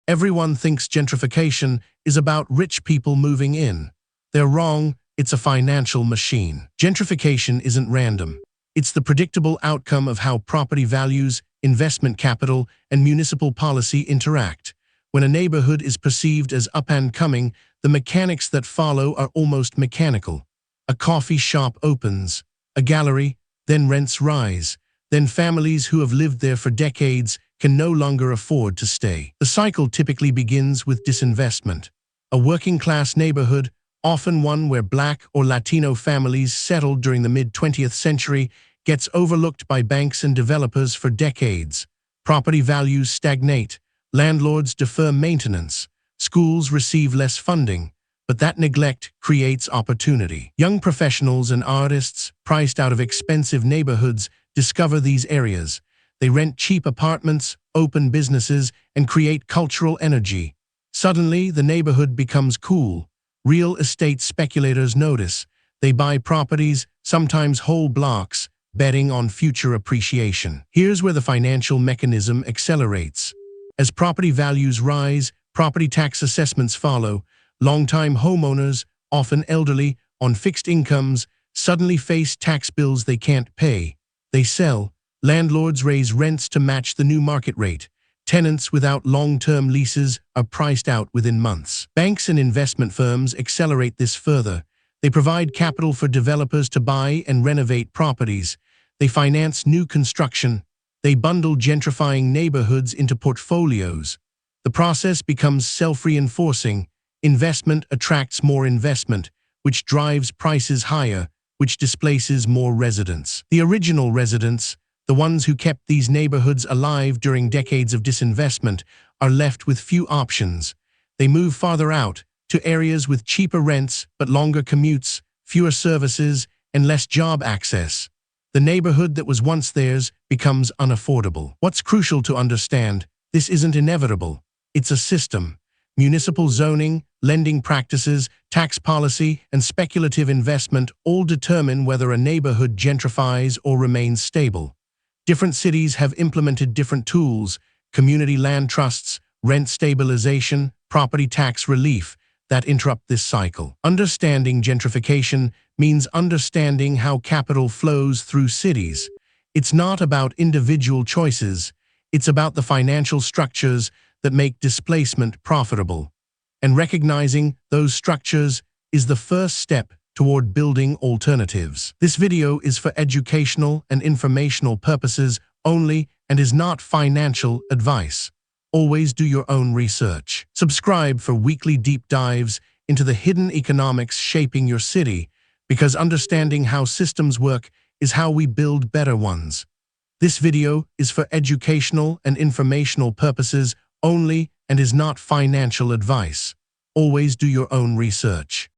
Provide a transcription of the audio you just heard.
Everyone thinks gentrification is about rich people moving in. They're wrong, it's a financial machine. Gentrification isn't random. It's the predictable outcome of how property values, investment capital, and municipal policy interact. When a neighborhood is perceived as up-and-coming, the mechanics that follow are almost mechanical. A coffee shop opens, a gallery, then rents rise. Then families who have lived there for decades can no longer afford to stay. The cycle typically begins with disinvestment. A working-class neighborhood, often one where Black or Latino families settled during the mid-20th century, gets overlooked by banks and developers for decades. Property values stagnate. Landlords defer maintenance. Schools receive less funding. But that neglect creates opportunity. Young professionals and artists, priced out of expensive neighborhoods, discover these areas. They rent cheap apartments, open businesses, and create cultural energy. Suddenly, the neighborhood becomes cool. Real estate speculators notice. They buy properties, sometimes whole blocks, betting on future appreciation. Here's where the financial mechanism accelerates. As property values rise, property tax assessments follow. Long-time homeowners, often elderly, on fixed incomes, suddenly face tax bills they can't pay. They sell. Landlords raise rents to match the new market rate. Tenants without long-term leases are priced out within months. Banks and investment firms accelerate this further. They provide capital for developers to buy and renovate properties. They finance new construction. They bundle gentrifying neighborhoods into portfolios. The process becomes self-reinforcing. Investment attracts more investment, which drives prices higher, which displaces more residents. The original residents, the ones who kept these neighborhoods alive during decades of disinvestment, are left with few options. They move farther out, to areas with cheaper rents but longer commutes, fewer services, and less job access. The neighborhood that was once theirs becomes unaffordable. What's crucial to understand, this isn't inevitable. It's a system. Municipal zoning, lending practices, tax policy, and speculative investment all determine whether a neighborhood gentrifies or remains stable. Different cities have implemented different tools: community land trusts, rent stabilization, property tax relief, that interrupt this cycle. Understanding gentrification means understanding how capital flows through cities. It's not about individual choices. It's about the financial structures that make displacement profitable. And recognizing those structures is the first step toward building alternatives. This video is for educational and informational purposes only and is not financial advice. Always do your own research. Subscribe for weekly deep dives into the hidden economics shaping your city, because understanding how systems work is how we build better ones. This video is for educational and informational purposes only and is not financial advice. Always do your own research.